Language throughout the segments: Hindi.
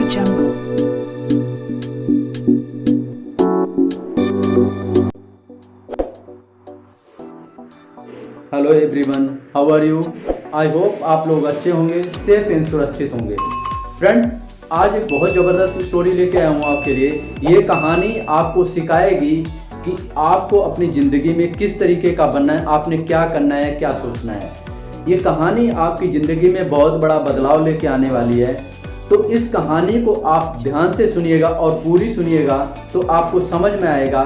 Jungle. Hello everyone, how are you? I hope आप लोग अच्छे होंगे, सेफ एंड सुरक्षित होंगे। फ्रेंड्स, आज एक बहुत ज़बरदस्त स्टोरी लेके आया हूँ आपके लिए। ये कहानी आपको सिखाएगी कि आपको अपनी ज़िंदगी में किस तरीके का बनना है, आपने क्या करना है, क्या सोचना है। ये कहानी आपकी ज़िंदगी में बहुत बड़ा बदलाव लेके आने वाली है। तो इस कहानी को आप ध्यान से सुनिएगा और पूरी सुनिएगा तो आपको समझ में आएगा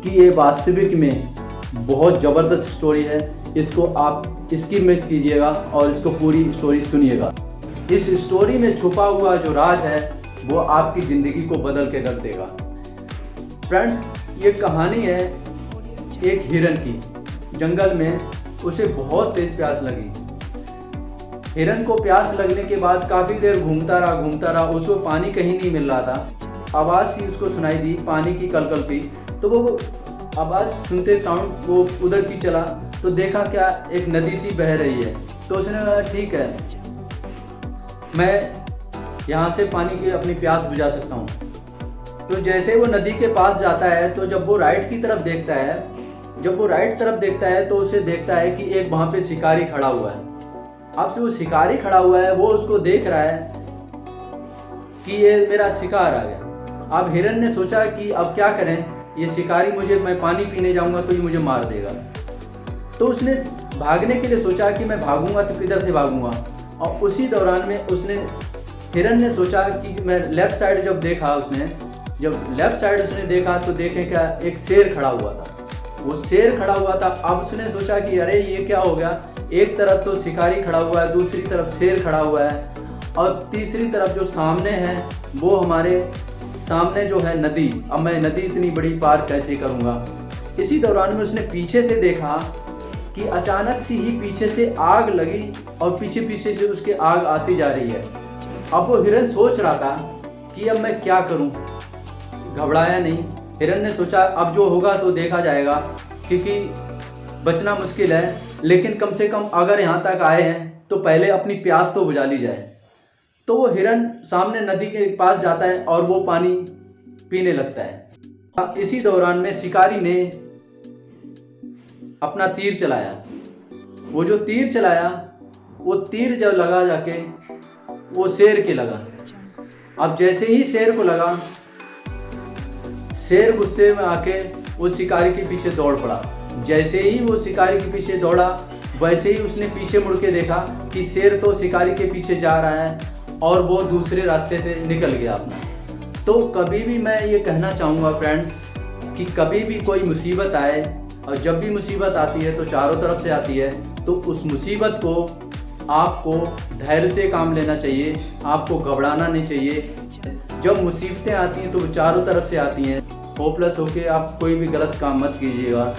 कि ये वास्तविक में बहुत ज़बरदस्त स्टोरी है। इसको आप स्किप मत कीजिएगा और इसको पूरी स्टोरी सुनिएगा। इस स्टोरी में छुपा हुआ जो राज है वो आपकी ज़िंदगी को बदल के रख देगा। फ्रेंड्स, ये कहानी है एक हिरन की। जंगल में उसे बहुत तेज प्यास लगी। हिरन को प्यास लगने के बाद काफ़ी देर घूमता रहा, उसको पानी कहीं नहीं मिल रहा था। आवाज़ सी उसको सुनाई दी, पानी की कलकलती। तो वो आवाज़ सुनते साउंड वो उधर की चला तो देखा क्या एक नदी सी बह रही है। तो उसने कहा ठीक है, मैं यहाँ से पानी की अपनी प्यास बुझा सकता हूँ। तो जैसे वो नदी के पास जाता है तो जब वो राइट तरफ देखता है तो उसे देखता है कि एक वहाँ पे शिकारी खड़ा हुआ है। अब से वो शिकारी खड़ा हुआ है, वो उसको देख रहा है कि ये मेरा शिकार आ गया। अब हिरन ने सोचा कि अब क्या करें, ये शिकारी मैं पानी पीने जाऊंगा तो ये मुझे मार देगा। तो उसने भागने के लिए सोचा कि मैं भागूंगा तो किधर से भागूंगा। और उसी दौरान में हिरन ने सोचा कि मैं लेफ्ट साइड जब लेफ्ट साइड उसने देखा तो देखें क्या एक शेर खड़ा हुआ था। वो शेर खड़ा हुआ था। अब उसने सोचा कि अरे ये क्या हो गया, एक तरफ तो शिकारी खड़ा हुआ है, दूसरी तरफ शेर खड़ा हुआ है और तीसरी तरफ जो सामने है वो हमारे सामने जो है नदी। अब मैं नदी इतनी बड़ी पार कैसे करूँगा। इसी दौरान में उसने पीछे से देखा कि अचानक से ही पीछे से आग लगी और पीछे से उसके आग आती जा रही है। अब वो हिरन सोच रहा था कि अब मैं क्या करूं। घबराया नहीं। हिरन ने सोचा अब जो होगा तो देखा जाएगा, क्योंकि बचना मुश्किल है, लेकिन कम से कम अगर यहाँ तक आए हैं तो पहले अपनी प्यास तो बुझा ली जाए। तो वो हिरन सामने नदी के पास जाता है और वो पानी पीने लगता है। इसी दौरान में शिकारी ने अपना तीर चलाया। वो जो तीर चलाया वो तीर जब लगा जाके वो शेर के लगा। अब जैसे ही शेर को लगा, शेर गुस्से में आके वो शिकारी के पीछे दौड़ पड़ा। जैसे ही वो शिकारी के पीछे दौड़ा वैसे ही उसने पीछे मुड़ के देखा कि शेर तो शिकारी के पीछे जा रहा है और वो दूसरे रास्ते से निकल गया अपना। तो कभी भी मैं ये कहना चाहूँगा फ्रेंड्स कि कभी भी कोई मुसीबत आए, और जब भी मुसीबत आती है तो चारों तरफ से आती है, तो उस मुसीबत को आपको धैर्य से काम लेना चाहिए, आपको घबराना नहीं चाहिए। जब मुसीबतें आती हैं तो वो चारों तरफ से आती हैं। होपलेस होके आप कोई भी गलत काम मत कीजिएगा।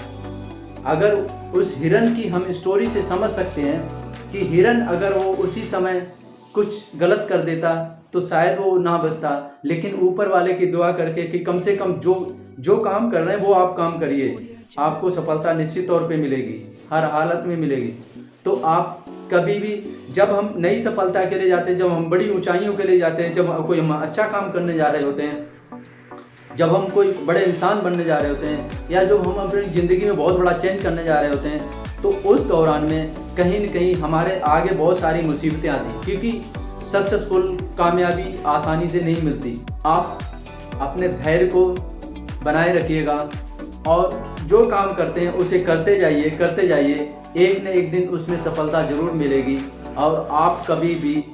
अगर उस हिरन की हम स्टोरी से समझ सकते हैं कि हिरन अगर वो उसी समय कुछ गलत कर देता तो शायद वो ना बचता, लेकिन ऊपर वाले की दुआ करके कि कम से कम जो काम कर रहे हैं वो आप काम करिए, आपको सफलता निश्चित तौर पे मिलेगी, हर हालत में मिलेगी। तो आप कभी भी जब हम नई सफलता के लिए जाते हैं, जब हम बड़ी ऊंचाइयों के लिए जाते हैं, जब कोई हम अच्छा काम करने जा रहे होते हैं, जब हम कोई बड़े इंसान बनने जा रहे होते हैं, या जब हम अपनी ज़िंदगी में बहुत बड़ा चेंज करने जा रहे होते हैं, तो उस दौरान में कहीं न कहीं हमारे आगे बहुत सारी मुसीबतें आती हैं, क्योंकि सक्सेसफुल कामयाबी आसानी से नहीं मिलती। आप अपने धैर्य को बनाए रखिएगा और जो काम करते हैं उसे करते जाइए। एक न एक दिन उसमें सफलता ज़रूर मिलेगी। और आप कभी भी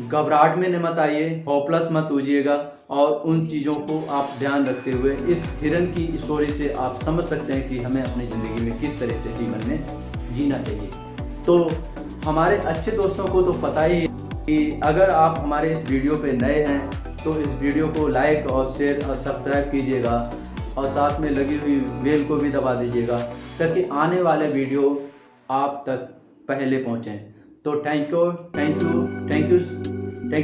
घबराहट में मत आइए, होपलेस मत होइएगा। और उन चीज़ों को आप ध्यान रखते हुए इस हिरन की स्टोरी से आप समझ सकते हैं कि हमें अपनी ज़िंदगी में किस तरह से जीवन में जीना चाहिए। तो हमारे अच्छे दोस्तों को तो पता ही है कि अगर आप हमारे इस वीडियो पे नए हैं तो इस वीडियो को लाइक और शेयर और सब्सक्राइब कीजिएगा और साथ में लगी हुई बेल को भी दबा दीजिएगा, ताकि आने वाले वीडियो आप तक पहले पहुँचें। तो थैंक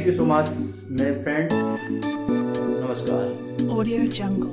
यू सो मच मेरे फ्रेंड। नमस्कार। Audio Jungle.